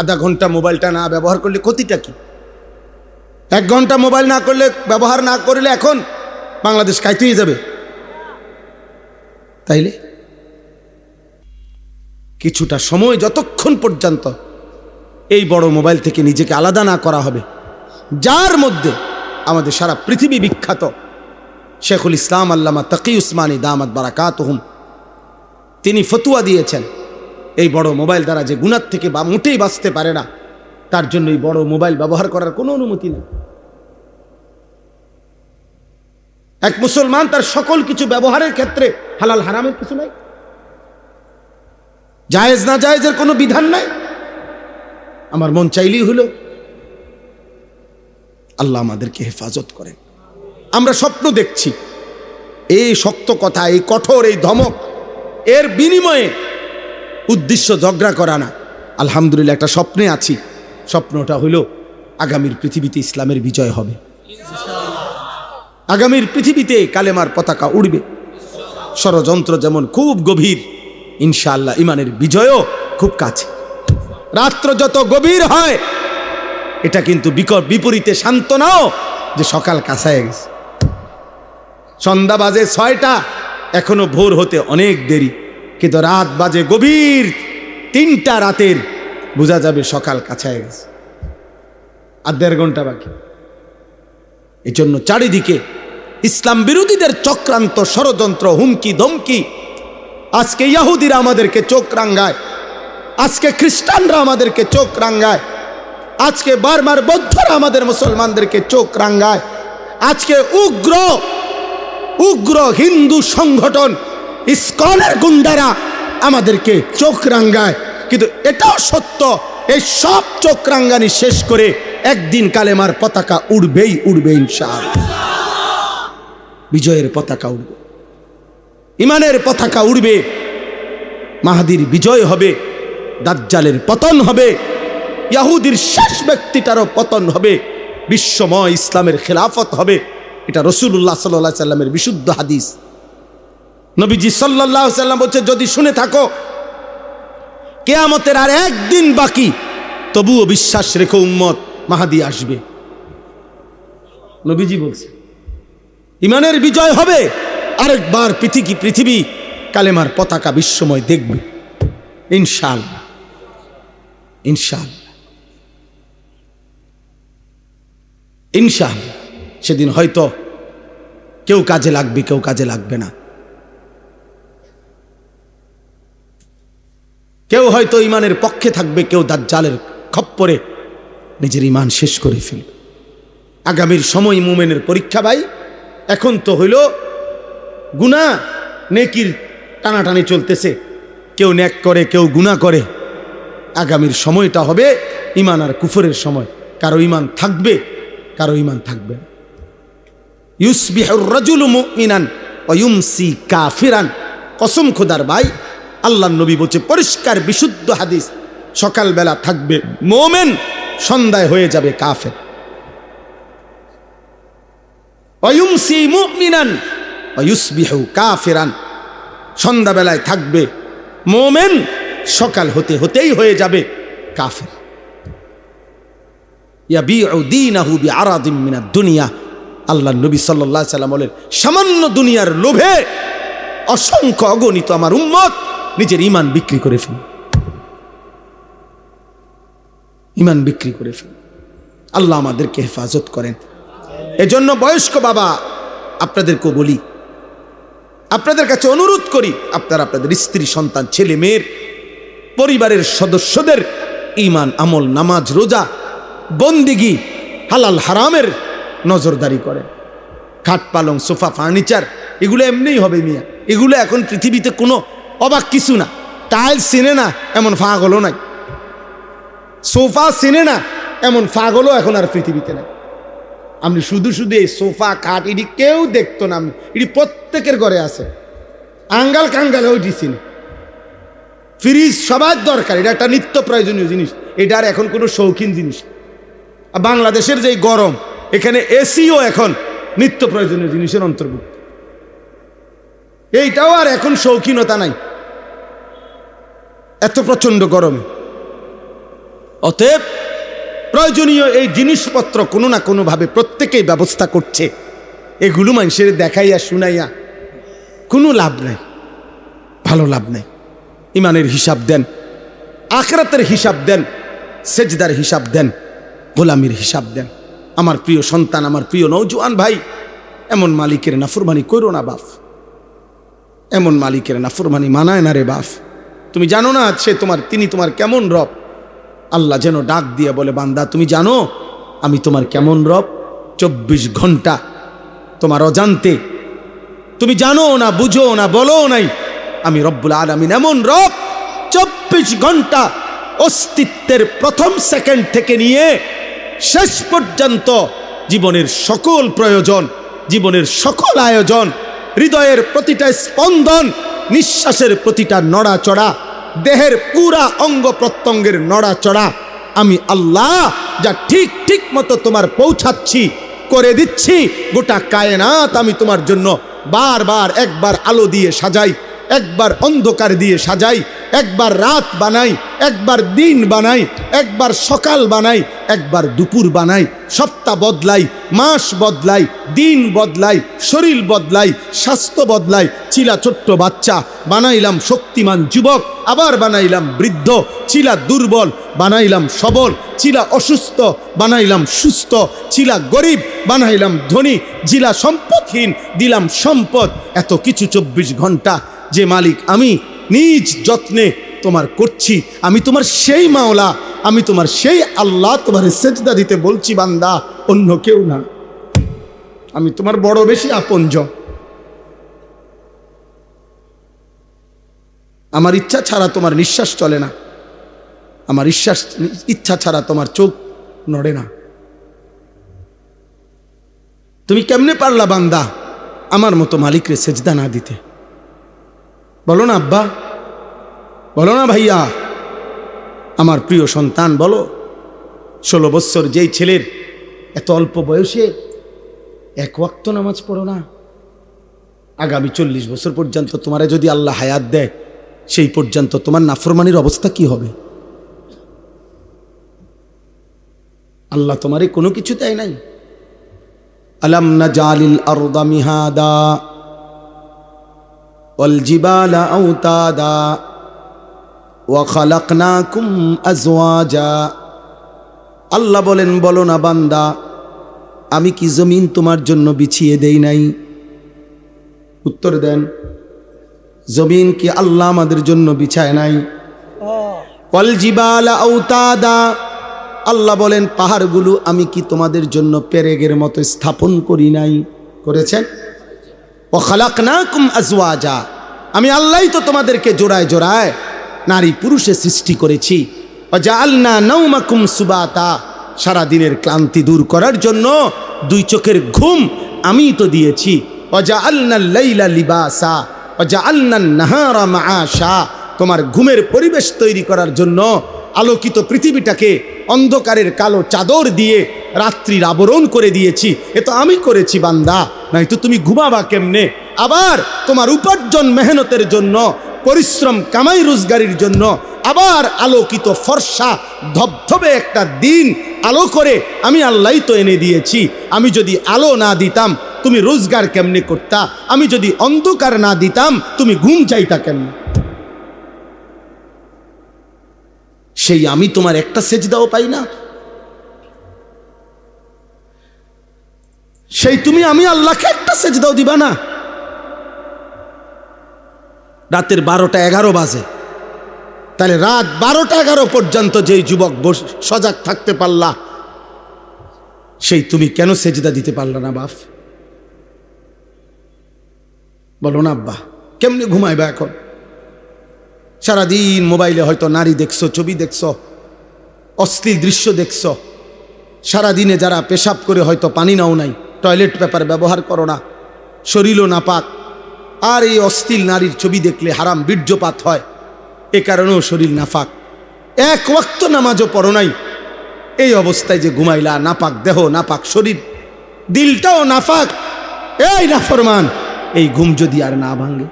আধা ঘন্টা মোবাইলটা না ব্যবহার করলে ক্ষতিটা কি? 1 ঘন্টা মোবাইল না করলে, ব্যবহার না করলে এখন বাংলাদেশ কাইতেই যাবে। তাইলে কিছুটা সময় যতক্ষণ পর্যন্ত এই বড় মোবাইল থেকে নিজেকে আলাদা না করা হবে, যার মধ্যে আমাদের সারা পৃথিবী বিখ্যাত শেখুল ইসলাম আল্লামা তাকি উসমানী দামাত বারাকাতুহুম, তিনি ফতুয়া দিয়েছেন এই বড় মোবাইল দ্বারা যে গুনাহ থেকে বা মোটেই বাঁচতে পারে না, তার জন্য এই বড় মোবাইল ব্যবহার করার কোনো অনুমতি নেই। এক মুসলমান তার সকল কিছু ব্যবহারের ক্ষেত্রে হালাল হারামের কিছু নাই, জায়েজ না জায়েজের কোনো বিধান নাই। আমার মন চাইলেই হলো। আল্লাহ আমাদেরকে হেফাজত করেন। আমরা স্বপ্ন দেখছি, এই শক্ত কথা, এই কঠোর, এই ধমক, এর বিনিময়ে উদ্দেশ্য ঝগড়া করা না। আলহামদুলিল্লাহ একটা স্বপ্নে আছি, স্বপ্নটা হলো আগামীর পৃথিবীতে ইসলামের বিজয় হবে, আগামীর পৃথিবীতে কালেমার পতাকা উড়বে। ষড়যন্ত্র যেমন খুব গভীর, ইনশাআল্লাহ ইমানের বিজয়ও খুব কাছে। রাত্র যত গভীর হয়, এটা কিন্তু বিপরীতে শান্ত নাও যে সকাল কাছায় গেছে। সন্ধ্যা বাজে 6টা, এখনো ভোর হতে অনেক দেরি, কিন্তু রাত বাজে গভীর 3টা রাতের, বোঝা যাবে সকাল কাছায় গেছে, আর 1.5 ঘন্টা বাকি। এই জন্য চারিদিকে ইসলাম বিরোধীদের চক্রান্ত, ষড়যন্ত্র, হুমকি ধমকি। আজকে ইহুদিরা আমাদেরকে চোখ রাঙ্গায়, আজকে খ্রিস্টানরা আমাদেরকে চোখ রাঙ্গায়, আজকে বার্মার বৌদ্ধরা আমাদের মুসলমানদেরকে চোখ রাঙ্গায়, আজকে উগ্র উগ্র হিন্দু সংগঠন ইসকনের গুন্ডারা আমাদেরকে চোখ রাঙ্গায়। কিন্তু এটাও সত্য, এই সব চোখ রাঙ্গানি শেষ করে একদিন কালেমার পতাকা উড়বেই উড়বে ইনশাআল্লাহ। বিজয়ের পতাকা উড়বে, ইমানের পতাকা উড়বে, মাহদির বিজয় হবে, দাজ্জালের পতন হবে, ইহুদির শেষ ব্যক্তিটারও পতন হবে, বিশ্বময় ইসলামের খেলাফত হবে। এটা রাসূলুল্লাহ সাল্লাল্লাহু আলাইহি সাল্লামের বিশুদ্ধ হাদিস। নবীজি সাল্লাল্লাহু আলাইহি সাল্লাম বলছে, যদি শুনে থাকো কিয়ামতের আর একদিন বাকি, তবুও বিশ্বাস রেখো উম্মত, মাহদি আসবে। নবীজি বলছে ইমানের বিজয় হবে, আরেকবার পৃথিবী কালেমার পতাকা বিশ্বময় দেখবে ইনশাআল্লাহ, ইনশাআল্লাহ, ইনশাআল্লাহ। সেদিন হয়তো কেউ কাজে লাগবে, কেউ কাজে লাগবে না। কেউ হয়তো ইমানের পক্ষে থাকবে, কেউ দাজ্জালের খপ্পরে নিজের ইমান শেষ করে ফেলবে। আগামীর সময় মুমিনের পরীক্ষা ভাই। এখন তো হইল গুনাহ নেকির টানাটানি চলতেছে, কেউ নেক করে, কেউ গুনাহ করে। আগামীর সময়টা হবে ইমান আর কুফরের সময়। কারো ইমান থাকবে, কারো ইমান থাকবে না। ইউসবিহুর রাজুলু মুমিনান ওয়া ইউমসি কাফিরান। কসম খোদার ভাই, আল্লাহর নবী বলছে, পরিষ্কার বিশুদ্ধ হাদিস, সকালবেলা থাকবে মুমিন, সন্ধ্যায় হয়ে যাবে কাফের। ওয়া ইউমসি মুমিনান ওয়া ইউসবিহু কাফিরান। সন্ধ্যাবেলায় থাকবে মুমিন, সকাল হতে হতেই হয়ে যাবে কাফের। ইয়াবিউ দীনাহু বিআরাদিন মিনাদ দুনিয়া। আল্লাহর নবী সাল্লাল্লাহু আলাইহি সাল্লাম বলেন, সামান্য দুনিয়ার লোভে অসংখ্য অগণিত আমার উম্মত নিজের ঈমান বিক্রি করে ফেলে, ঈমান বিক্রি করে ফেলে। আল্লাহ আমাদেরকে হেফাজত করেন। এজন্য বয়স্ক বাবা আপনাদেরকে বলি, আপনাদের কাছে অনুরোধ করি, আপনারা আপনাদের স্ত্রী, সন্তান, ছেলে মেয়ের, পরিবারের সদস্যদের ঈমান, আমল, নামাজ, রোজা, বন্দিগি, হালাল হারামের নজরদারি করেন। খাট পালং, সোফা, ফার্নিচার এগুলো এমনিই হবে মিয়া। এগুলো এখন পৃথিবীতে কোনো অবাক কিছু না। টাইলস চিনে না এমন পাগলও নাই, সোফা চিনে না এমন পাগলও এখন আর পৃথিবীতে নাই। আমি শুধু এই সোফা, খাট এটি কেউ দেখতো না, এটি প্রত্যেকের ঘরে আছে। আঙ্গাল কাঙ্গালেও দিছি না। ফ্রিজ সবার দরকার, এটা একটা নিত্য প্রয়োজনীয় জিনিস, এটা আর এখন কোনো শৌখিন জিনিস। আর বাংলাদেশের যেই গরম, এখানে এসিও এখন নিত্য প্রয়োজনীয় জিনিসের অন্তর্ভুক্ত। এইটাও আর এখন শৌখিনতা নাই, এত প্রচন্ড গরমে। অতএব প্রয়োজনীয় এই জিনিসপত্র কোনো না কোনোভাবে প্রত্যেকেই ব্যবস্থা করছে। এগুলো মানুষের দেখাইয়া শুনাইয়া কোনো লাভ নাই, ভালো লাভ নাই। ইমানের হিসাব দেন, আখিরাতের হিসাব দেন, সেজদার হিসাব দেন, গোলামির হিসাব দেন। আমার প্রিয় সন্তান, আমার প্রিয় নওজোয়ান ভাই, এমন মালিকের নাফরমানি করো না বাপ, এমন মালিকের নাফরমানি মানায় না রে বাপ। তুমি জানো না তিনি তোমার কেমন রব। আল্লাহ যেন ডাক দিয়ে বলে, বান্দা তুমি জানো আমি তোমার কেমন রব? 24 ঘন্টা তোমার অজান্তে, তুমি জানো না, বুঝো না, বলো নাই, আমি রব্বুল আলামিন এমন রব 24 ঘন্টা অস্তিত্বের প্রথম সেকেন্ড থেকে নিয়ে শেষ পর্যন্ত জীবনের সকল প্রয়োজন, জীবনের সকল আয়োজন, হৃদয়ের প্রতিটা স্পন্দন, নিঃশ্বাসের প্রতিটা নড়াচড়া, দেহের পুরা অঙ্গ প্রত্যঙ্গের নড়াচড়া আমি আল্লাহ যা ঠিক ঠিক মতো তোমার পৌঁছাচ্ছি, করে দিচ্ছি। গোটা কায়নাত আমি তোমার জন্য বারবার একবার আলো দিয়ে সাজাই, একবার অন্ধকার দিয়ে সাজাই, একবার রাত বানাই, একবার দিন বানাই, একবার সকাল বানাই, একবার দুপুর বানাই, সপ্তাহ বদলাই, মাস বদলাই, দিন বদলাই, শরীর বদলাই, স্বাস্থ্য বদলাই। ছিলা ছোট্ট বাচ্চা, বানাইলাম শক্তিমান যুবক, আবার বানাইলাম বৃদ্ধ। ছিলা দুর্বল, বানাইলাম সবল। ছিলা অসুস্থ, বানাইলাম সুস্থ। ছিলা গরিব, বানাইলাম ধনী। ছিলা সম্পদহীন, দিলাম সম্পদ। এত কিছু 24 ঘন্টা যে মালিক আমি নিজ যত্নে তোমার করছি। আমি তোমার সেই মাওলা, আমি তোমার সেই আল্লাহ। তোমার সেজদা দিতে বলছি বান্দা, অন্য কেউ না। আমি তোমার বড় বেশি আপনজন। আমার ইচ্ছা ছাড়া তোমার নিঃশ্বাস চলে না, আমার ইচ্ছা ছাড়া তোমার চোখ নড়ে না। তুমি কেমনে পারলা বান্দা আমার মতো মালিকরে সেজদা না দিতে? বলো না আব্বা, বলো না ভাইয়া, আমার প্রিয় সন্তান বলো। 16 বছর যেই ছেলের এত অল্প বয়সে এক ওয়াক্ত নামাজ পড়ো না, আগামী 40 বছর পর্যন্ত তোমারে যদি আল্লাহ হায়াত দেয়, সেই পর্যন্ত তোমার নাফরমানির অবস্থা কি হবে? আল্লাহ তোমারে কোনো কিছু দেয় নাই। আলাম নাজালিল আরদা মিহাদা ওয়াল জিবালা আওতাদা ওয়া খালাকনাকুম আজওয়াজা। আল্লাহ বলেন, বলো না বান্দা, আমি কি জমিন তোমার জন্য বিছিয়ে দেই নাই? উত্তর দেন, জমিন কি আল্লাহ আমাদের জন্য বিছায় নাই? ওয়াল জিবালা আওতাদা, আল্লাহ বলেন পাহাড়গুলো আমি কি তোমাদের জন্য পেরেগের মতো স্থাপন করি নাই? করেছেন। ওয়া খালাকনাকুম আজওয়াজা, আমি আল্লাহই তো তোমাদেরকে জোড়ায় জোড়ায় নারী পুরুষে সৃষ্টি করেছি। ওয়া জাআলনা নাওমাকুম সুবাতা, সারা দিনের ক্লান্তি দূর করার জন্য 2 চোখের ঘুম আমি তো দিয়েছি। ওয়া জাআলনাল লাইলা লিবাসা ওয়া জাআলনান নাহারা মাআশা, তোমার ঘুমের পরিবেশ তৈরি করার জন্য আলোকিত পৃথিবীটাকে অন্ধকারের কালো চাদর দিয়ে রাত্রির আবরণ করে দিয়েছি। এ তো আমি করেছি বান্দা, নাই তো তুমি ঘুমাবা কেমনে? আবার তোমার উপার্জন মেহনতের জন্য, পরিশ্রম কামাই রোজগারির জন্য আবার আলোকিত ফর্সা ধবধবে একটা দিন আলো করে আমি আল্লাহই তো এনে দিয়েছি। আমি যদি আলো না দিতাম তুমি রোজগার কেমনে করতা? আমি যদি অন্ধকার না দিতাম তুমি ঘুম চাইতা কেমনে? সেই আমি তোমার একটা সেজদাও পাই না? সেই তুমি আমি আল্লাহকে একটা সেজদাও দিবা না? রাতের 12টা 11 বাজে, তাহলে রাত 12টা 11 পর্যন্ত যেই যুবক সজাগ থাকতে পারলা, সেই তুমি কেন সেজদা দিতে পারলা না বাপ? বলো না আব্বা, কেমনে ঘুমাইবা এখন? সারাদিন মোবাইলে হয়তো নারী দেখছো, ছবি দেখছো, অশ্লীল দৃশ্য দেখছো। সারাদিনে যারা পেশাব করে হয়তো পানি নাও নাই, টয়লেট পেপার ব্যবহার করো না, শরীরও নাপাক, আর এই অশ্লীল নারীর ছবি দেখলে হারাম বীর্যপাত হয়, এ কারণেও শরীর নাপাক। এক ওয়াক্ত নামাজও পড়ো নাই, এই অবস্থায় যে ঘুমাইলা, নাপাক দেহ, নাপাক শরীর, দিলটাও নাপাক, এই নাফরমান, এই ঘুম যদি আর না ভাঙে,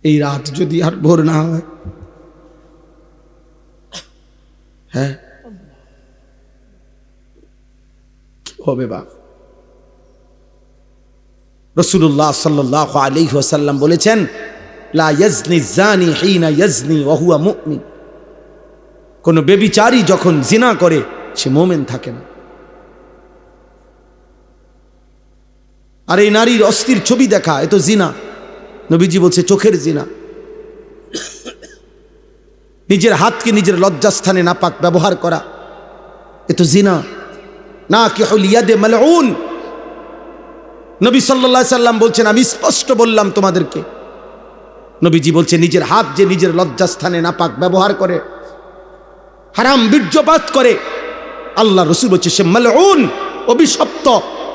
এই রাত যদি আর ভোর না হয়, হ্যাঁ কি হবে বাপ? রাসূলুল্লাহ সাল্লাল্লাহু আলাইহি ওয়াসাল্লাম বলেছেন, লা ইয়াজনি জানি হিনা ইয়াজনি ওয়া হুয়া মুমিন। কোন ব্যভিচারী যখন জিনা করে সে মুমিন থাকে না। আর এই নারীর অস্থির ছবি দেখা, এ তো জিনা। নবীজি বলছে চোখের জিনা। নিজের হাতকে নিজের লজ্জাস্থানে নাপাক ব্যবহার করা, এ তো জিনা। নাকিহুল ইয়াদে মালউন। নবী সাল্লাল্লাহু আলাইহি সাল্লাম বলছেন, আমি স্পষ্ট বললাম তোমাদেরকে। নবীজি বলছে নিজের হাত যে নিজের লজ্জাস্থানে নাপাক ব্যবহার করে, হারাম বীর্যপাত করে, আল্লাহ রাসূল বলছে সে মালউন, অভিশপ্ত।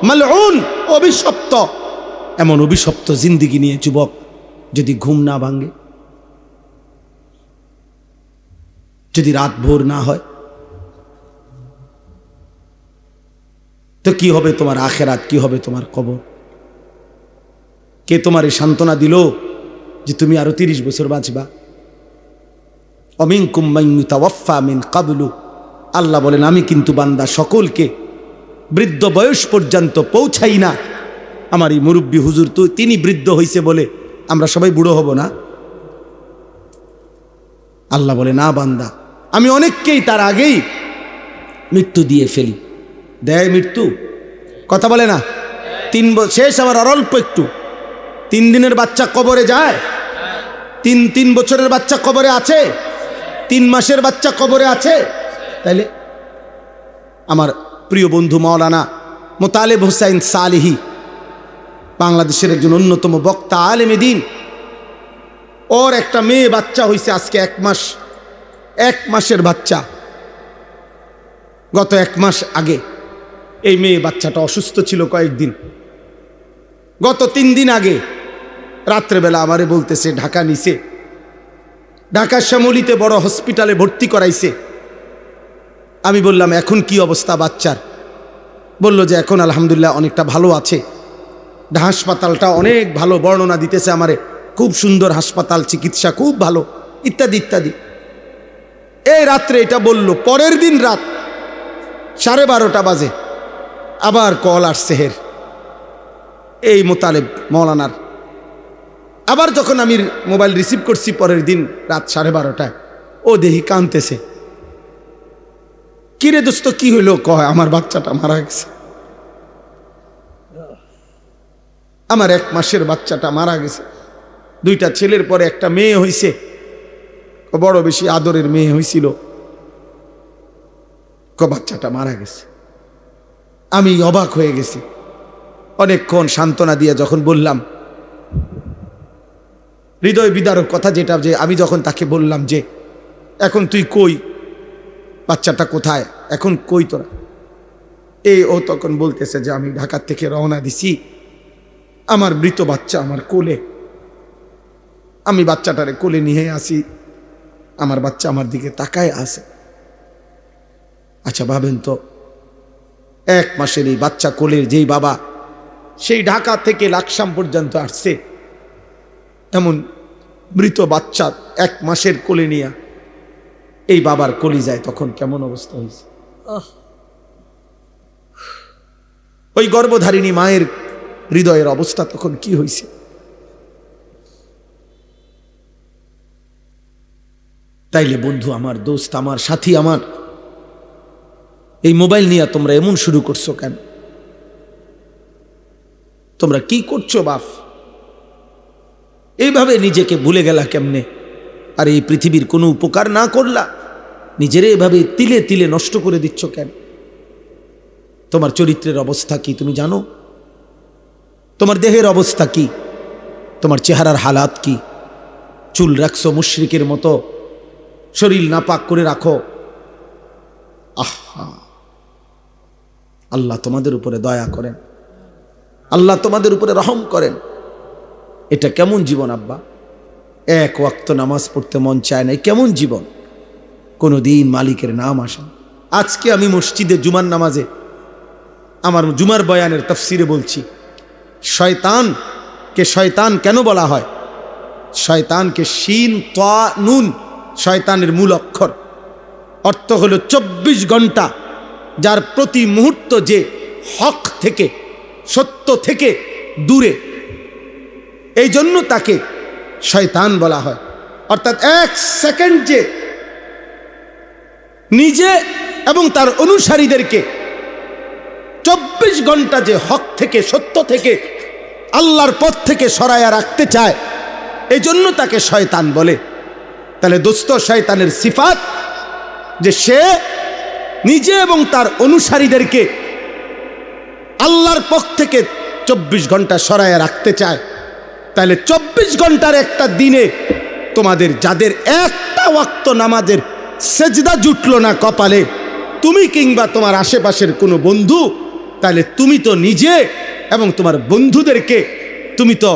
মালউন, অভিশপ্ত। এমন অভিশপ্ত জিন্দেগি নিয়ে যুবক যদি ঘুম না ভাঙে, যদি রাত ভোর না হয়, তো কি হবে তোমার আখেরাত, কি হবে তোমার কবর? কে তোমার এই সান্ত্বনা দিল যে তুমি আরো 30 বছর বাঁচবা? অমিনকুম মান ইউতাওয়াফা মিন ক্বাবলু। আল্লাহ বলেন আমি কিন্তু বান্দা সকলকে বৃদ্ধ বয়স পর্যন্ত পৌঁছাই না। আমার এই মুরব্বী হুজুর তো তিনি বৃদ্ধ হইছে বলে আমরা সবাই বুড়ো হব না? আল্লাহ বলে না বান্দা, আমি অনেককেই তার আগেই মৃত্যু দিয়ে ফেলি। দেয় মৃত্যু, কথা বলে না? 3 শেষ, আবার আর অল্প একটু। 3 দিনের বাচ্চা কবরে যায়? 3 বছরের বাচ্চা কবরে আছে? 3 মাসের বাচ্চা কবরে আছে? তাইলে আমার প্রিয় বন্ধু মাওলানা মোতালেব হোসাইন সালেহী, বাংলাদেশের একজন অন্যতম বক্তা, আলেমে দ্বীন, ওর একটা মেয়ে বাচ্চা হয়েছে আজকে 1 মাস। 1 মাসের বাচ্চা। গত 1 মাস আগে এই মেয়ে বাচ্চাটা অসুস্থ ছিল কয়েকদিন। গত 3 দিন আগে রাত্রেবেলা আমারে বলতেছে ঢাকা নিছে, ঢাকা শ্যামলীতে বড় হসপিটালে ভর্তি করাইছে। আমি বললাম এখন কি অবস্থা বাচ্চার? বলল যে এখন আলহামদুলিল্লাহ অনেকটা ভালো আছে। হাসপাতালটা অনেক ভালো, বর্ণনা দিতেছে আমারে, খুব সুন্দর হাসপাতাল, চিকিৎসা খুব ভালো, ইত্যাদি ইত্যাদি। এই রাত্রে এটা বলল। পরের দিন রাত 12:30 বাজে আবার কল আসছে হের, এই মোতালেব মৌলানার। আবার যখন আমি মোবাইল রিসিভ করছি পরের দিন রাত 12:30টায়, ও দেহি কাঁদতেছে। কিরে দোস্ত কি হইলো? কয় আমার বাচ্চাটা মারা গেছে, আমার 1 মাসের বাচ্চাটা মারা গেছে। 2টা ছেলের পরে একটা মেয়ে হইছে, বড় বেশি আদরের মেয়ে হইছিল, বাচ্চাটা মারা গেছে। আমি অবাক হয়ে গেছি। অনেকক্ষণ সান্ত্বনা দিয়ে যখন বললাম, হৃদয় বিদারক কথা যেটা, যে আমি যখন তাকে বললাম যে এখন তুই কই, বাচ্চাটা কোথায়, এখন কই তোরা? ও তখন বলতেছে যে আমি ঢাকা থেকে রওনা দিছি, আমার মৃত বাচ্চা আমার কোলে, আমি বাচ্চাটারে কোলে নিয়ে আসি, আমার বাচ্চা আমার দিকে তাকায় আছে। আচ্ছা ভাবেন তো, 1 মাসের এই বাচ্চা কোলের যেই বাবা সেই ঢাকা থেকে লাকসাম পর্যন্ত আসছে, এমন মৃত বাচ্চা 1 মাসের কোলে নিয়ে এই বাবার কলি যায়, তখন কেমন অবস্থা হয়েছে? ওই গর্ভধারিণী মায়ের হৃদয়ের অবস্থা তখন কি হয়েছে? তাইলে বন্ধু আমার, দোস্ত আমার, সাথী আমার, এই মোবাইল নিয়ে তোমরা এমন শুরু করছো কেন? তোমরা কি করছো বাপ? এইভাবে নিজেকে ভুলে গেলা কেমনে? আর এই পৃথিবীর কোনো উপকার না করলা, নিজেরে এভাবে তিলে তিলে নষ্ট করে দিচ্ছ কেন? তোমার চরিত্রের অবস্থা কি তুমি জানো? তোমার দেহের অবস্থা কি? তোমার চেহারার হালাত কি? চুল রাখছো মুশরিকের মতো, শরীর নাপাক করে রাখো। আহা, আল্লাহ তোমাদের উপরে দয়া করেন, আল্লাহ তোমাদের উপরে রহম করেন। এটা কেমন জীবন আব্বা? 1 ওয়াক্ত নামাজ পড়তে মন চায় না, কেমন জীবন? কোনো দিন মালিকের নাম আসে। আজকে আমি মসজিদে জুমার নামাজে আমার জুমার বয়ানের তাফসিরে বলছি, শয়তানকে শয়তান কেন বলা হয়? শয়তানকে শিন তা নুন, শয়তানের মূল অক্ষর, অর্থ হলো 24 ঘন্টা, যার প্রতি মুহূর্ত যে হক থেকে, সত্য থেকে দূরে, এই জন্য তাকে শয়তান বলা হয়। অর্থাৎ 1 সেকেন্ড যে নিজে এবং তার অনুসারীদেরকে 24 ঘন্টা যে হক থেকে, সত্য থেকে, আল্লাহর পথ থেকে সরায়া রাখতে চায়, এই জন্য তাকে শয়তান বলে। তাহলে দোস্ত, শয়তানের সিফাত যে সে নিজে এবং তার অনুসারীদেরকে আল্লাহর পথ থেকে 24 ঘন্টা সরায়া রাখতে চায়। তাহলে 24 ঘন্টার একটা দিনে তোমাদের যাদের একটা ওয়াক্ত নামাজের সেজদা জুটলো না কপালে, তুমি কিংবা তোমার আশেপাশের কোনো বন্ধু, তাহলে তুমি তো নিজে এবং তোমার বন্ধুদেরকে তুমি তো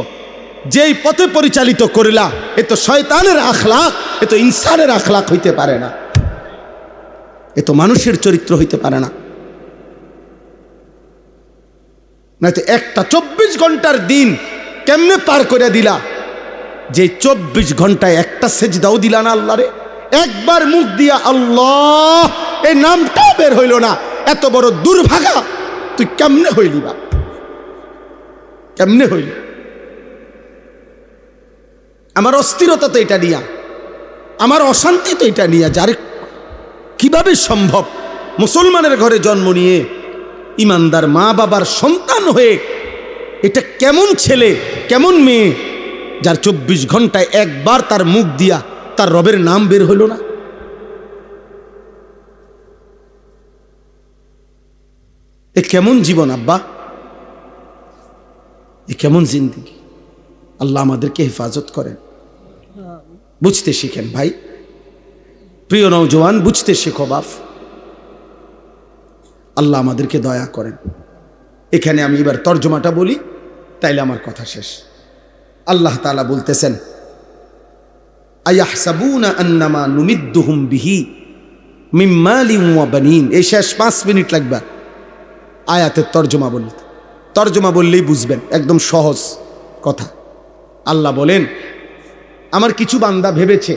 যেই পথে পরিচালিত করিলা, এ তো শয়তানের আখলাক, এ তো ইনসানের আখলাক হইতে পারে না, এ তো মানুষের চরিত্র হইতে পারে না। নয়তো একটা 24 ঘন্টার দিন কেমনে পার করে দিলা, যে 24 ঘন্টায় একটা সেজদাও দিলা না আল্লাহরে, একবার মুখ দিয়া আল্লাহ এই নামটা বের হইল না, এত বড় দুর্ভাগা তুই কেমনে হইলি বা, কেমনে হইল? আমার অস্থিরতা তো এটা নিয়া, আমার অশান্তি তো এটা নিয়া, যার কিভাবে সম্ভব মুসলমানের ঘরে জন্ম নিয়ে ইমানদার মা বাবার সন্তান হয়ে, এটা কেমন ছেলে কেমন মেয়ে যার 24 ঘন্টায় একবার তার মুখ দিয়া তার রবের নাম বের হইল না? এ কেমন জীবন আব্বা, এ কেমন জিন্দেগি? আল্লাহ আমাদেরকে হেফাজত করেন। বুঝতে শিখেন ভাই, প্রিয় নওজওয়ান, বুঝতে শেখো বাপ। আল্লাহ আমাদেরকে দয়া করেন। এখানে আমি এবার তর্জমাটা বলি, তাইলে আমার কথা শেষ। আল্লাহ তাআলা বলতেছেন, আয়াহসাবুনা আন্নামা নুমিদ্দুহুম বিহি মিন মালিন ওয়া বানিন। এই শেষ 5 মিনিট লাগবে আয়াতের তর্জমা বলতে। তর্জমা বললেই বুঝবেন, একদম সহজ কথা। আল্লাহ বলেন, আমার কিছু বান্দা ভেবেছে,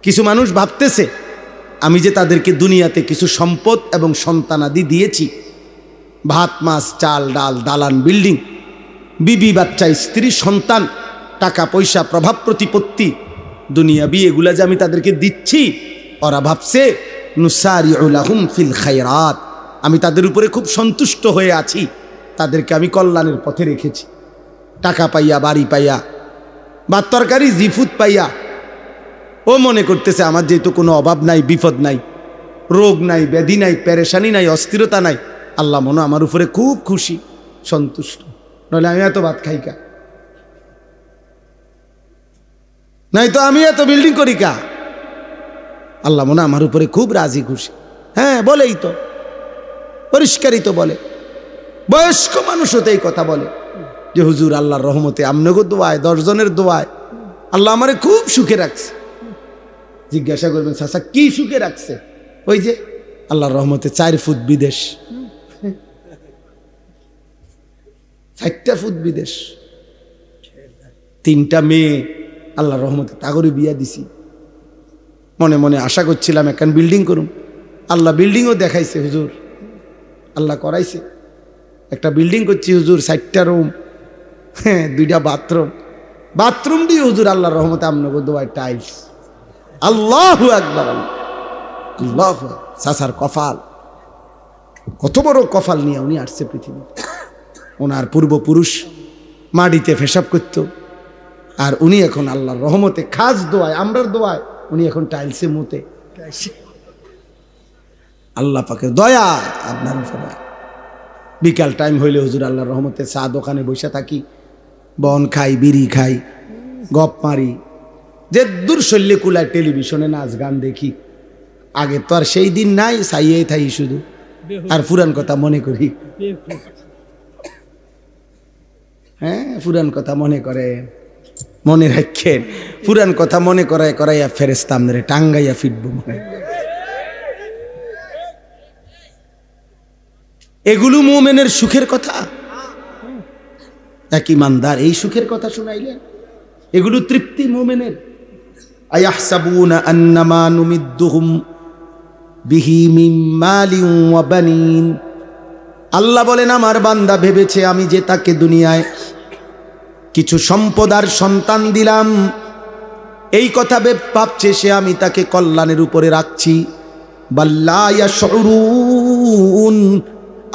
কিছু মানুষ ভাবতেছে আমি যে তাদেরকে দুনিয়াতে কিছু সম্পদ এবং সন্তানাদি দিয়েছি, ভাত মাছ চাল ডাল দালান বিল্ডিং, বিবি বাচ্চা স্ত্রী সন্তান, টাকা পয়সা প্রভাব প্রতিপত্তি দুনিয়াবি, এগুলা যে আমি তাদেরকে দিচ্ছি, ওরা ভাবছে নুসারিউ লাহুম ফিল খায়রাত, আমি তাদের উপরে খুব সন্তুষ্ট হয়ে আছি, তাদেরকে আমি কল্যাণের পথে রেখেছি। টাকা পাইয়া, বাড়ি পাইয়া, ভাত তরকারি জিফুত পাইয়া ও মনে করতেছে আমার যেহেতু কোনো অভাব নাই, বিপদ নাই, রোগ নাই, ব্যাধি নাই, পেরেশানি নাই, অস্থিরতা নাই, আল্লাহ মনে আমার উপরে খুব খুশি, সন্তুষ্ট, নইলে আমি এত ভাত খাই কা, নাই তো আমি এত বিল্ডিং করি কা। আল্লাহ মনে আমার উপরে খুব রাজি খুশি। হ্যাঁ, বলেই তো, পরিষ্কারই তো বলে, বয়স্ক মানুষও তো এই কথা বলে যে হুজুর আল্লাহর রহমতে আমনগো দোয়ায়, 10 জনের দোয়ায় আল্লাহ আমারে খুব সুখে রাখছে। জিজ্ঞাসা করবেন, চাচা কি সুখে রাখছে? ওই যে আল্লাহর রহমতে 4 ফুট বিদেশ, 4টা ফুট বিদেশ, 3টা মেয়ে আল্লাহর রহমতে তাগরে বিয়া দিছি। মনে মনে আশা করছিলাম একখান বিল্ডিং করুম, আল্লাহ বিল্ডিংও দেখাইছে হুজুর, আল্লাহ করাইছে। একটা বিল্ডিং করছি হুজুর, 4টা রুম, হ্যাঁ 2টা বাথরুম, বাথরুম দিয়ে হুজুর আল্লাহর রহমতে আমনগো দোয়ায় টাইলস। আল্লাহু আকবার, আল্লাহ। চাচার কপাল, কত বড় কপাল নিয়ে উনি আসছে পৃথিবী। ওনার পূর্বপুরুষ মাটিতে পেশাব করত, আর উনি এখন আল্লাহর রহমতে খাস দোয়ায়, আমরার দোয়ায় উনি এখন টাইলসে মুতে। আল্লাহ পাকের দয়া আপনার উপরে। বিকাল টাইম হইলে হুজুর আল্লাহর রহমতে চা দোকানে বসে থাকি, বন খাই, বিড়ি খাই, গপ মারি, যে দূর শল্যে কুলায় টেলিভিশনে নাচ গান দেখি। আগে তো আর সেই দিন নাই, সাইয়েই থাই শুধু, আর পুরান কথা মনে করি। হ্যাঁ, পুরান কথা মনে করেন, মনে রাখেন, পুরান কথা মনে করায় করাইয়া ফেরেশতা আমরে টাঙ্গাইয়া ফিরবো। এগুলো মুমিনের সুখের কথা। এক ইমানদার এই সুখের কথা শুনাইলেন, এগুলো তৃপ্তি মুমিনের। আয়াহসাবুনা আন্নামা নুমিদ্দুহুম বিহি মিন মালিন ওয়া বানিন। আল্লাহ বলেন আমার বান্দা ভেবেছে আমি যে তাকে দুনিয়ায় কিছু সম্পদ আর সন্তান দিলাম, এই কথা ভাবছে সে আমি তাকে কল্যাণের উপরে রাখছি। বাল্লা ইয়াশউরুন,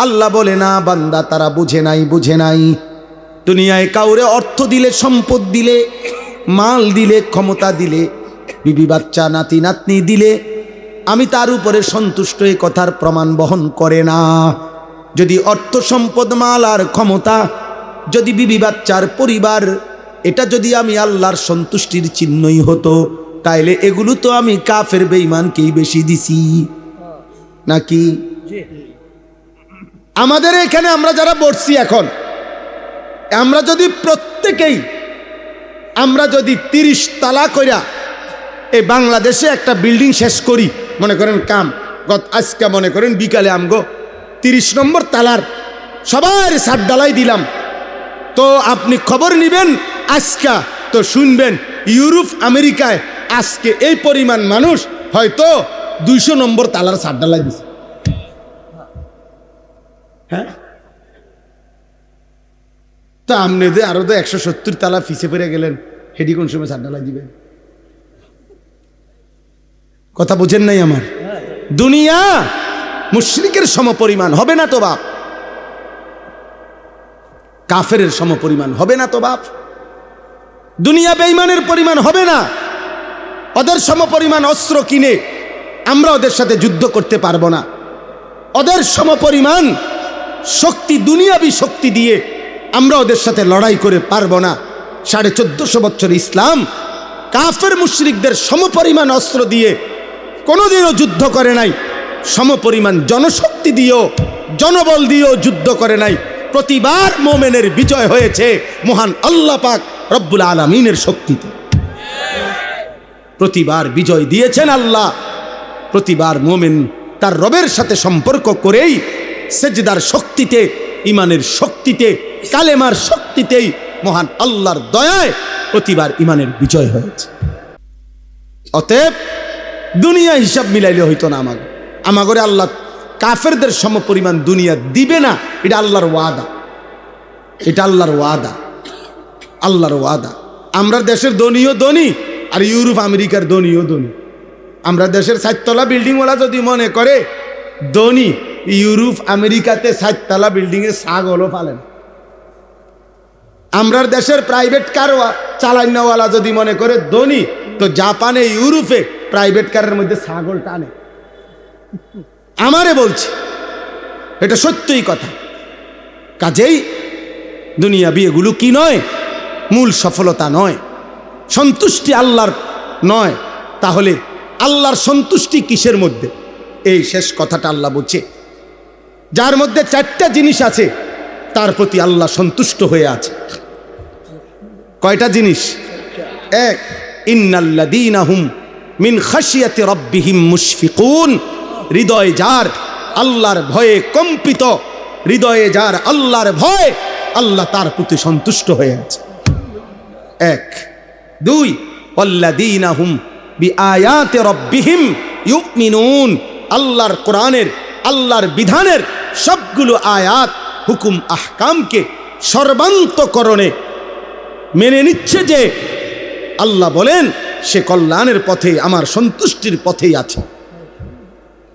আল্লাহ বলে না বান্দা তারা বুঝে নাই। দুনিয়ায় কাউরে অর্থ দিলে, সম্পদ দিলে, মাল দিলে, ক্ষমতা দিলে, বিবি বাচ্চা নাতি নাতনি দিলে আমি তার উপরে সন্তুষ্ট, এই কথার প্রমাণ বহন করে না। যদি অর্থ সম্পদ, মাল আর ক্ষমতা, যদি বিবি বাচ্চার পরিবার, এটা যদি আমি আল্লাহর সন্তুষ্টির চিহ্নই হতো, তাইলে এগুলো তো আমি কাফের বেঈমানকেই বেশি দিছি নাকি? আমাদের এখানে আমরা যারা বসছি এখন, আমরা যদি প্রত্যেকেই আমরা যদি 30 তালা কইরা এই বাংলাদেশে একটা বিল্ডিং শেষ করি, মনে করেন কাম আজকে মনে করেন বিকালে আমগো 30 নম্বর তালার সবার ছাদ ঢালাই দিলাম, তো আপনি খবর নিবেন আজকা, তো শুনবেন ইউরোপ আমেরিকায় আজকে এই পরিমাণ মানুষ হয়তো 200 নম্বর তালার ছাদ ঢালাই দিছে। হ্যাঁ, তো আপনি যে আরো তো 170 তালা ফিসে পড়ে গেলেন, হেডি কোন সময় ছাদ ঢালাই দিবেন? কথা বুঝেন নাই আমার? দুনিয়া মুশরিকের সমপরিমাণ হবে না তো বাপ, কাফের সমপরিমাণ হবে না তো বাপ, দুনিয়া বেঈমানের পরিমাণ হবে না। ওদের সমপরিমাণ অস্ত্র কিনে আমরা ওদের সাথে যুদ্ধ করতে পারবো না। ওদের সমপরিমাণ শক্তি, দুনিয়াবী শক্তি দিয়ে আমরা ওদের সাথে লড়াই করে পারবো না। 1450 বছর ইসলাম কাফের মুশরিকদের সমপরিমাণ অস্ত্র দিয়ে কোনোদিনও যুদ্ধ করে নাই, সমপরিমাণ জনশক্তি দিয়েও, জনবল দিয়েও যুদ্ধ করে নাই। প্রতিবার মোমেনের বিজয় হয়েছে মহান আল্লাহ পাক রব্বুল আলামিনের শক্তিতে। প্রতিবার বিজয় দিয়েছেন আল্লাহ। প্রতিবার মোমেন তার রবের সাথে সম্পর্ক করেই সেজদার শক্তিতে, ইমানের শক্তিতে, কালেমার শক্তিতেই মহান আল্লাহর দয়ায় প্রতিবার ইমানের বিজয় হয়েছে। অতএব দুনিয়া হিসাব মিলাইলে হইতো না। আমাগরে আল্লাহ কাফেরদের সমপরিমাণ দুনিয়া দিবে না, এটা আল্লাহর ওয়াদা, এটা আল্লাহর ওয়াদা, আল্লাহর ওয়াদা। আমরা দেশের ধনীও ধনী আর ইউরোপ আমেরিকার ধনীও ধনী। আমরা দেশের 7 তলা বিল্ডিংওয়ালা যদি মনে করে ধনী, ইউরোপ আমেরিকাতে 7 তলা বিল্ডিংয়ে ছাগলও পালেন। আমরা দেশের প্রাইভেট কার চালানোওয়ালা যদি মনে করে ধনী, তো জাপানে, ইউরোপে প্রাইভেট কারের মধ্যে ছাগল টানে। আমারে বলছি, এটা সত্যই কথা। কাজেই দুনিয়া বিয়েগুলো কি নয়, মূল সফলতা নয়, সন্তুষ্টি আল্লাহর নয়। তাহলে আল্লাহর সন্তুষ্টি কিসের মধ্যে? এই শেষ কথাটা আল্লাহ বলছে, যার মধ্যে 4টা জিনিস আছে তার প্রতি আল্লাহ সন্তুষ্ট হয়ে আছে। কয়টা জিনিস? 1, ইন্নাল্লাযীনা হুম মিন খাশিয়াতি রাব্বিহিম মুশফিকুন। হৃদয় যার আল্লাহর ভয়ে কম্পিত, হৃদয়ে যার আল্লাহর ভয়, আল্লাহ তার প্রতি সন্তুষ্ট হয়ে আছে। 1, 2, ওয়াল্লাযীনা হুম বিআয়াতি রাব্বিহিম ইউমিনুন। আল্লাহর কোরআনের, আল্লাহর বিধানের সবগুলো আয়াত, হুকুম, আহকামকে সর্বান্তকরণে মেনে নিচ্ছে যে আল্লাহ বলেন সে কল্যাণের পথে, আমার সন্তুষ্টির পথেই আছে।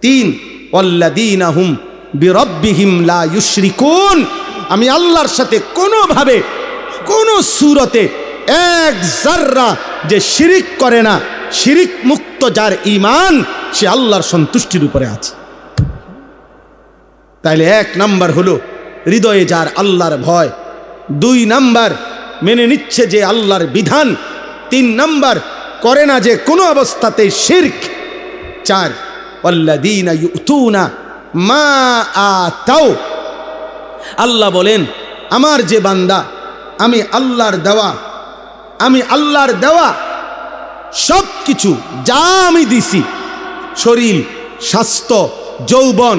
3, ওয়াল্লাযীনা হুম বিরাব্বিহিম লা ইউশরিকুন। আমি আল্লাহর সাথে কোনোভাবে, কোনো সূরতে এক যাররা যে শিরিক করে না, শিরিক মুক্ত যার ঈমান, সে আল্লাহর সন্তুষ্টির উপরে আছে। তাইলে 1 নাম্বার হলো হৃদয়ে যার আল্লাহর ভয়, 2 নাম্বার মেনে নিচ্ছে যে আল্লাহর বিধান, 3 নাম্বার করে না যে কোনো অবস্থাতে শিরক, 4, ওয়াল্লাযীনা ইউতুনা মা আতাও। আল্লাহ বলেন আমার যে বান্দা, আমি আল্লাহর দেওয়া সব কিছু যা আমি দিছি, শরীর, স্বাস্থ্য, যৌবন,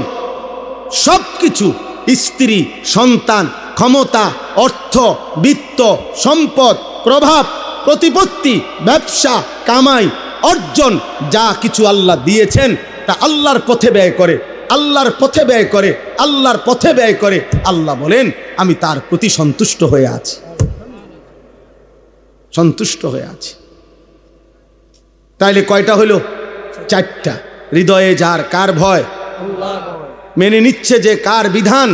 সব কিছু, স্ত্রী, সন্তান, ক্ষমতা, অর্থ, বিত্ত, সম্পদ, প্রভাব, প্রতিপত্তি, ব্যবসা, কামাই, অর্জন যা কিছু আল্লাহ দিয়েছেন তা আল্লাহর পথে ব্যয় করে, আল্লাহর পথে ব্যয় করে, আল্লাহর পথে ব্যয় করে। আল্লাহ বলেন আমি তার প্রতি সন্তুষ্ট হয়ে আছি, সন্তুষ্ট হয়ে আছি। তাইলে কয়টা হলো? 4টা। হৃদয়ে যার কার ভয়, মেনে নিচ্ছে যে কার বিধান,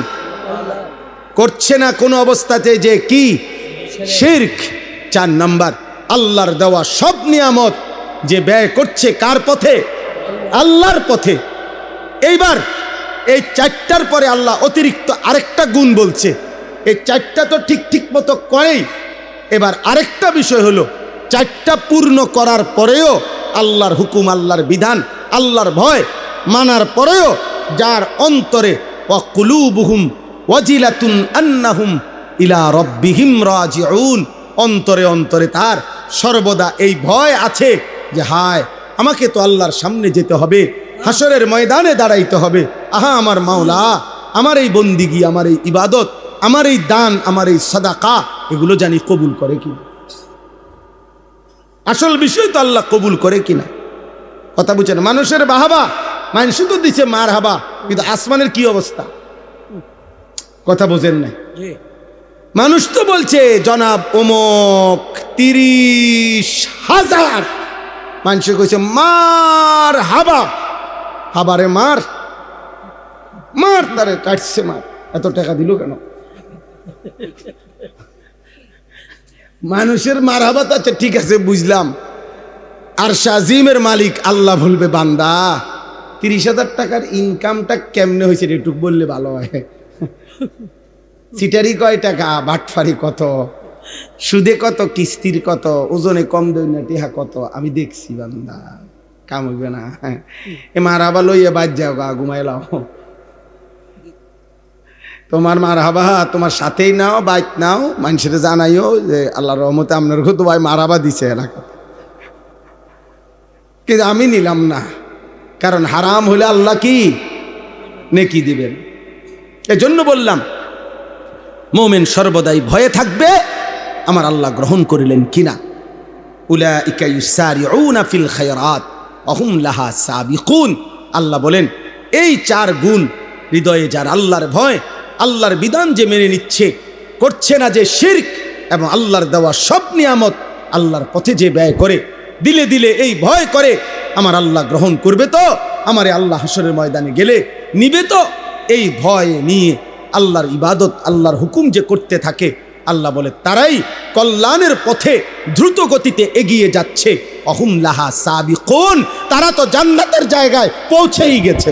করছে না কোনো অবস্থাতে যে কি শিরক। 4 নাম্বার, আল্লাহর দেওয়া সব নিয়ামত যে ব্যয় করছে কার পথে, আল্লাহর পথে। এইবার এই 4টার পরে আল্লাহ অতিরিক্ত আরেকটা গুণ বলছে। এই 4টা তো ঠিক মতো করেই, এবার আরেকটা বিষয় হলো 4টা পূর্ণ করার পরেও আল্লাহর হুকুম, আল্লাহর বিধান, আল্লাহর ভয় মানার পরেও যার অন্তরে ওয়াকুলুবুহুম ওয়াজিলাতুন আন্নাহুম ইলা রাব্বিহিম রাজিউন, অন্তরে অন্তরে তার সর্বদা এই ভয় আছে যে হায় আমাকে তো আল্লাহর সামনে যেতে হবে, হাসরের ময়দানে দাঁড়াইতে হবে। আহা আমার মাওলা, আমার এই বন্দিগি, আমার এই ইবাদত, আমার এই দান, আমার এই সাদাকা এগুলো জানি কবুল করে কিনা। আসল বিষয় তো আল্লাহ কবুল করে কিনা। কথা বুঝছেন? মানুষের বাহাবা, মানুষ তো দিচ্ছে মার হাবা, কিন্তু আসমানের কি অবস্থা কথা বোঝেন না। মানুষ তো বলছে জনাব অমুক 30,000, মানুষ কইছে মার হাবা, হাবারে মার মার, তারে কাটছে মার, এত টাকা দিল কেন? মানুষের মার হাবা তো আচ্ছা ঠিক আছে বুঝলাম, আর শাজিমের মালিক আল্লাহ বলবে বান্দা 30,000 টাকার ইনকামটা কেমনে হয়েছে এটুক বললে ভালো হয়। সিটারি কয় টাকা, বাটফারি কত, সুদে কত, কিস্তির কত, ওজনে কম দইনা টিহা কত, আমি দেখছি বান্দা, কাম হইবে না। এ মার হাবা লইয়া বাদ যাও গা, ঘুমাইলাও। তোমার মার হাবা তোমার সাথেই নাও, বাইক নাও, মানুষের জানাইও যে আল্লাহর রহমতে আপনার তো ভাই মার হাবা দিছে এলাকা, কিন্তু আমি নিলাম না, কারণ হারাম হলে আল্লাহ কি নেকি দিবেন। এজন্য বললাম মুমিন সর্বদাই ভয়ে থাকবে আমার আল্লাহ গ্রহণ করিলেন কিনা। উলাইকা ইউসারিউনা ফিল খায়রাত ওয়া হুম লাহা সাবিকুন। আল্লাহ বলেন এই 4 গুণ হৃদয়ে যার আল্লাহর ভয়, আল্লাহর বিধান যে মেনে নিচ্ছে, করছে না যে শিরক, এবং আল্লাহর দেওয়া সব নিয়ামত আল্লাহর পথে যে ব্যয় করে, দিলে দিলে এই ভয় করে আমার আল্লাহ গ্রহণ করবে তো, আমারে আল্লাহ হাসরের ময়দানে গেলে নিবে তো, এই ভয় নিয়ে আল্লাহর ইবাদত, আল্লাহর হুকুম যে করতে থাকে, আল্লাহ বলে তারাই কল্যাণের পথে দ্রুত গতিতে এগিয়ে যাচ্ছে। অহুম লাহা সাবিকুন, তারা তো জান্নাতের জায়গায় পৌঁছেই গেছে।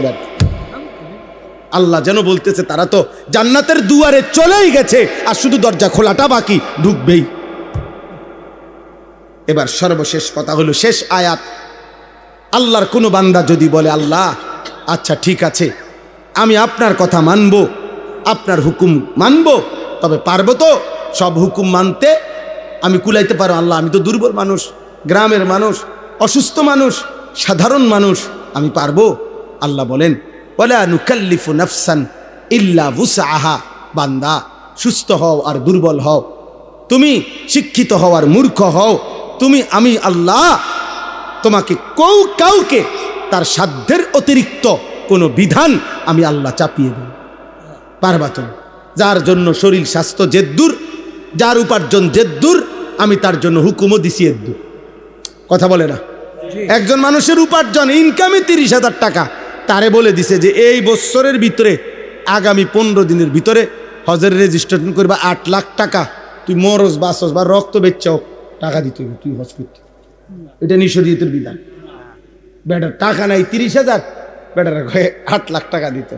আল্লাহ যেন বলতেছে তারা তো জান্নাতের দুয়ারে চলেই গেছে, আর শুধু দরজা খোলাটা বাকি, ঢুকবেই। এবার সর্বশেষ কথা হলো শেষ আয়াত। আল্লাহর কোনো বান্দা যদি বলে আল্লাহ আচ্ছা ঠিক আছে আমি আপনার কথা মানব, আপনার হুকুম মানব, তবে পারবো তো সব হুকুম মানতে? আমি কুলাইতে পারো আল্লাহ, আমি তো দুর্বল মানুষ, গ্রামের মানুষ, অসুস্থ মানুষ, সাধারণ মানুষ, আমি পারবো? আল্লাহ বলেন ওয়ালা নুকাল্লিফু নাফসান ইল্লা ওয়াসআহা। বান্দা সুস্থ হও আর দুর্বল হও, তুমি শিক্ষিত হও আর মূর্খ হও, তুমি আমি আল্লাহ তোমাকে কাউকে তার সাধ্যের অতিরিক্ত কোনো বিধান আমি আল্লাহ চাপিয়ে দেব পারবা তুমি। যার জন্য শরীর স্বাস্থ্য জেদ্দুর, যার উপার্জন জেদ্দুর, আমি তার জন্য হুকুমও দিছি এদ্দুর। কথা বলে না? একজন মানুষের উপার্জন ইনকামে 30,000 টাকা, তারে বলে দিছে যে এই বছরের ভিতরে আগামী 15 দিনের ভিতরে হজের রেজিস্ট্রেশন করবা 8 লাখ টাকা, তুই মরস বাসস বা রক্ত বেচাও টাকা দিতে হবে, তুই হজ করতে। এটা নিঃশরীয়তের বিধান। বেটার টাকা নাই 30,000, বেটার 8 লাখ টাকা দিত,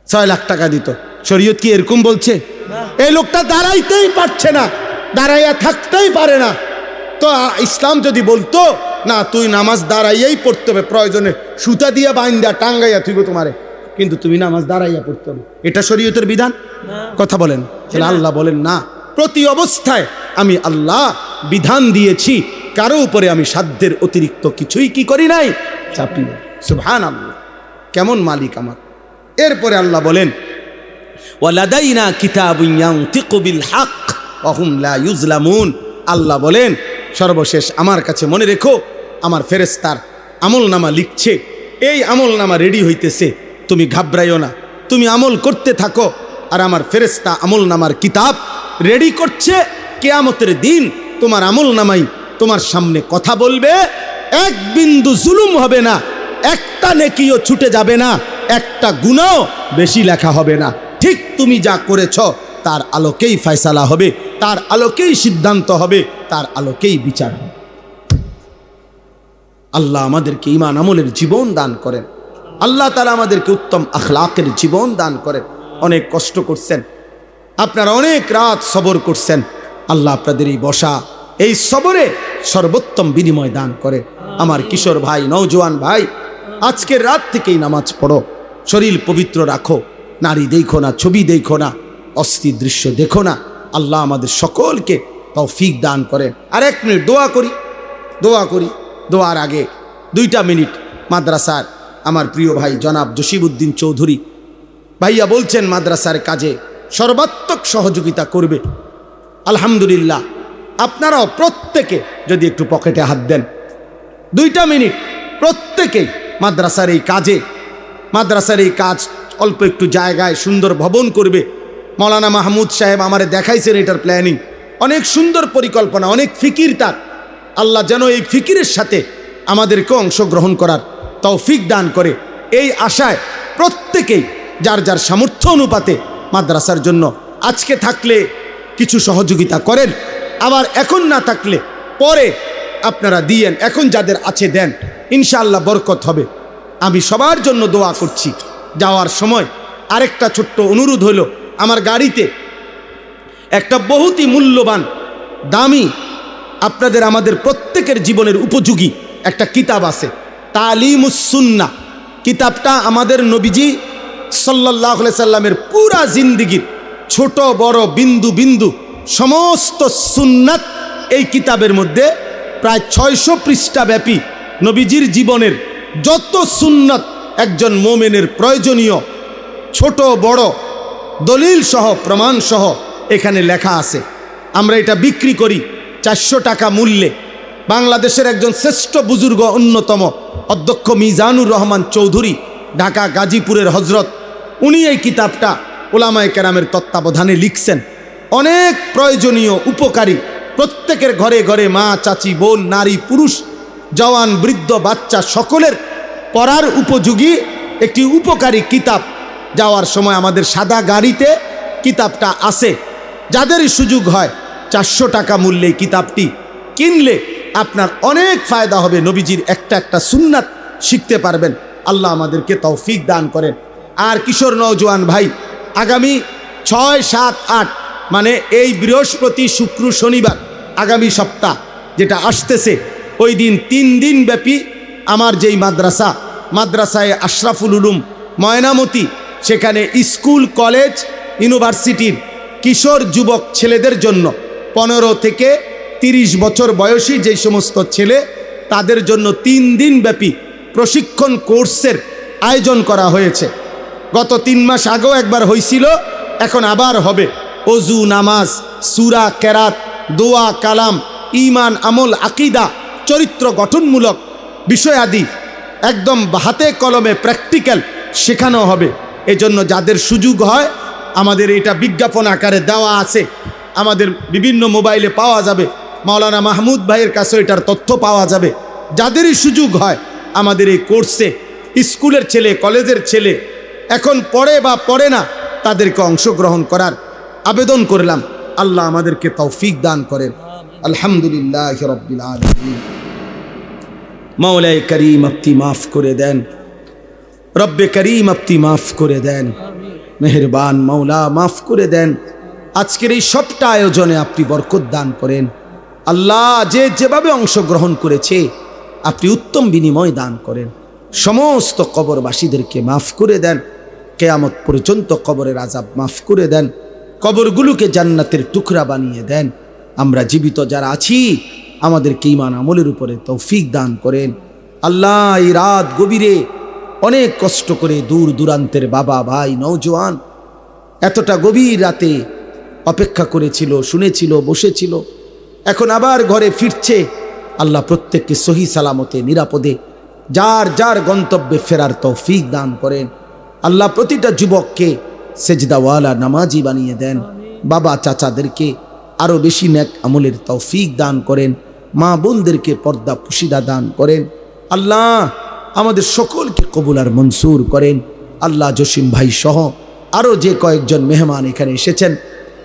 6 লাখ টাকা দিত। শরীয়ত কি এরকম বলছে? এই লোকটা দাঁড়াইতেই পারছে না, দাঁড়াইয়া থাকতেই পারে না, তো ইসলাম যদি বলতো না তুই নামাজ দাঁড়াইয়াই পড়তে হবে, প্রয়োজনে সুতা দিয়া বাইন্দা টাঙ্গাইয়া তুইব তোমারে, কিন্তু তুমি নামাজ দাঁড়াইয়া পড়তে হবে, এটা শরীয়তের বিধান? কথা বলেন। তাহলে আল্লাহ বলেন না, প্রতি অবস্থায় আমি আল্লাহ বিধান দিয়েছি, কারো উপরে আমি সাধ্যের অতিরিক্ত কিছুই কি করি নাই, চাপিয়ে। সুবহানাল্লাহ, কেমন মালিক আমার। এরপরে আল্লাহ বলেন ওয়ালাদাইনা কিতাবুন ইয়ানতিকু বিল হক ওয়া হুম লা ইউজলামুন। আল্লাহ বলেন সর্বশেষ আমার কাছে মনে রেখো, আমার ফেরেশতার আমল নামা লিখছে, এই আমল নামা রেডি হইতেছে, তুমি ঘাবড়াইও না, তুমি আমল করতে থাকো। আর আমার ফেরেশতা আমল নামার কিতাব রেডি করছে। কিয়ামতের দিন তোমার আমল নামাই তোমার সামনে কথা বলবে, এক বিন্দু জুলুম হবে না, একটা নেকিও ছুটে যাবে না, একটা গুনাহ বেশি লেখা হবে না। ঠিক তুমি যা করেছ তার আলোকেই ফয়সালা হবে, তার আলোকেই সিদ্ধান্ত হবে, তার আলোকেই বিচার হবে। আল্লাহ আমাদেরকে ঈমান আমলের জীবন দান করেন। আল্লাহ তাআলা আমাদেরকে উত্তম আখলাকের জীবন দান করেন। অনেক কষ্ট করছেন আপনারা, অনেক রাত সবর করছেন। আল্লাহ আপনাদের এই বসা, এই সবরে সর্বোত্তম বিনিময় দান করে। আমার কিশোর ভাই, নওজোয়ান ভাই, আজকের রাত থেকেই নামাজ পড়ো, শরীর পবিত্র রাখো, নারী দেখো না, ছবি দেখো না, অস্থির দৃশ্য দেখো না। আল্লাহ আমাদের সকলকে তৌফিক দান করেন। আর 1 মিনিট দোয়া করি। দোয়ার আগে 2টা মিনিট মাদ্রাসার আমার প্রিয় ভাই জনাব জসিমউদ্দিন চৌধুরী ভাইয়া বলছেন মাদ্রাসার কাজে সর্বাত্মক সহযোগিতা করবে। আলহামদুলিল্লাহ, আপনারাও প্রত্যেকে যদি একটু পকেটে হাত দেন, 2টা মিনিট প্রত্যেকেই মাদ্রাসার এই কাজ অল্প একটু জায়গায় সুন্দর ভবন করবে। মৌলানা মাহমুদ সাহেব আমারে দেখাইছেন এটার প্ল্যানিং, অনেক সুন্দর পরিকল্পনা, অনেক ফিকির তার। আল্লাহ যেন এই ফিকিরের সাথে আমাদেরকে অংশগ্রহণ করার তৌফিক দান করে, এই আশায় প্রত্যেকেই যার যার সামর্থ্য অনুপাতে মাদ্রাসার জন্য আজকে থাকলে কিছু সহযোগিতা করেন, আবার এখন না থাকলে পরে আপনারা দিয়েন, এখন যাদের আছে দেন, ইনশাআল্লাহ বরকত হবে। আমি সবার জন্য দোয়া করছি। যাওয়ার সময় আরেকটা ছোট্ট অনুরোধ হলো, আমার গাড়িতে একটা বহুতই মূল্যবান দামি আপনাদের আমাদের প্রত্যেকের জীবনের উপযোগী একটা কিতাব আছে, তালিমুস সুন্নাহ। কিতাবটা আমাদের নবীজি সাল্লাল্লাহু আলাইহি সাল্লামের পুরা জিন্দেগীর ছোট বড় বিন্দু বিন্দু সমস্ত সুন্নাত এই কিতাবের মধ্যে প্রায় 600 পৃষ্ঠা ব্যাপী নবীজির জীবনের যত সুন্নাত একজন মোমেনের প্রয়োজনীয় ছোট বড় দলিল সহ প্রমাণ সহ এখানে লেখা আছে। আমরা এটা বিক্রি করি 400 টাকা মূল্যে। বাংলাদেশের একজন শ্রেষ্ঠ বুজুর্গ, অন্যতম অধ্যক্ষ মিজানুর রহমান চৌধুরী, ঢাকা গাজীপুরের হজরত, উনি এই কিতাবটা উলামায়ে কেরামের তত্ত্বাবধানে লিখছেন। অনেক প্রয়োজনীয়, উপকারী, প্রত্যেকের ঘরে ঘরে মা, চাচি, বোন, নারী, পুরুষ, জওয়ান, বৃদ্ধ, বাচ্চা সকলের পড়ার উপযোগী একটি উপকারী কিতাব। যাওয়ার সময় আমাদের সাদা গাড়িতে কিতাবটা আছে। যাদেরই সুযোগ হয় 400 টাকা মূল্যে কিতাবটি কিনলে আপনার অনেক ফায়দা হবে। নবীজির একটা একটা সুন্নাত শিখতে পারবেন। আল্লাহ আমাদেরকে তৌফিক দান করেন। আর কিশোর নওজোয়ান ভাই, আগামী 6, 7, 8 মানে এই বৃহস্পতি, শুক্র, শনিবার আগামী সপ্তাহ যেটা আসতেছে, ওই দিন 3 দিন ব্যাপী আমার যেই মাদ্রাসায় আশরাফুল উলুম ময়নামতি, সেখানে স্কুল, কলেজ, ইউনিভার্সিটির কিশোর যুবক ছেলেদের জন্য 15 থেকে 30 বছর বয়সী যেই সমস্ত ছেলে, তাদের জন্য 3 দিন ব্যাপী প্রশিক্ষণ কোর্সের আয়োজন করা হয়েছে। গত 3 মাস আগেও একবার হয়েছিল, এখন আবার হবে। অজু, নামাজ, সূরা, কেরাত, দোয়া, কালাম, ঈমান, আমল, আকীদা, চরিত্র গঠনমূলক বিষয়াদি একদম হাতে কলমে প্র্যাকটিক্যাল শেখানো হবে। এজন্য যাদের সুযোগ হয়, আমাদের এটা বিজ্ঞাপন আকারে দেওয়া আছে, আমাদের বিভিন্ন মোবাইলে পাওয়া যাবে, মাওলানা মাহমুদ ভাইয়ের কাছে এটার তথ্য পাওয়া যাবে। যাদেরই সুযোগ হয় আমাদের এই কোর্সে, স্কুলের ছেলে, কলেজের ছেলে এখন পড়ে বা পড়ে না, তাদেরকে অংশগ্রহণ করার আবেদন করলাম। আল্লাহ আমাদেরকে তৌফিক দান করেন। আলহামদুলিল্লাহ রাব্বিল আলামিন। মাওলায়ে করিম আপনি মাফ করে দেন, রব্বে করিম আপনি মাফ করে দেন, মেহেরবান মাওলা মাফ করে দেন। আজকের এই সবটা আয়োজনে আপনি বরকত দান করেন। আল্লাহ যে যেভাবে অংশগ্রহণ করেছে আপনি উত্তম বিনিময় দান করেন। সমস্ত কবরবাসীদেরকে মাফ করে দেন। কিয়ামত পর্যন্ত কবরের আযাব মাফ করে দেন। কবরগুলোকে জান্নাতের টুকরা বানিয়ে দেন। আমরা জীবিত যারা আছি আমাদেরকে ঈমান আমলের উপরে তৌফিক দান করেন। আল্লাহ এই রাত গভীরে অনেক কষ্ট করে দূর দূরান্তের বাবা, ভাই, নওজোয়ান এতটা গভীর রাতে অপেক্ষা করেছিল, শুনেছিল, বসেছিল। এখন আবার ঘরে ফিরছে। আল্লাহ প্রত্যেককে সহি সালামতে নিরাপদে যার যার গন্তব্যে ফেরার তৌফিক দান করেন। আল্লাহ প্রতিটা যুবককে সেজদাওয়ালা নামাজি বানিয়ে দেন। বাবা চাচাদেরকে আরও বেশি নেক আমলের তৌফিক দান করেন। মা বোনদেরকে পর্দা পুশিদা দান করেন। আল্লাহ আমাদের সকলকে কবুল আর মনসুর করেন। আল্লাহ জসিম ভাই সহ আরও যে কয়েকজন মেহমান এখানে এসেছেন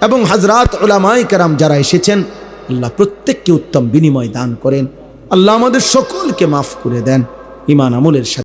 এবং হযরত উলামায়ে কেরাম যারা এসেছেন, আল্লাহ প্রত্যেককে উত্তম বিনিময় দান করেন। আল্লাহ আমাদের সকলকে মাফ করে দেন, ঈমান আমলের সাথে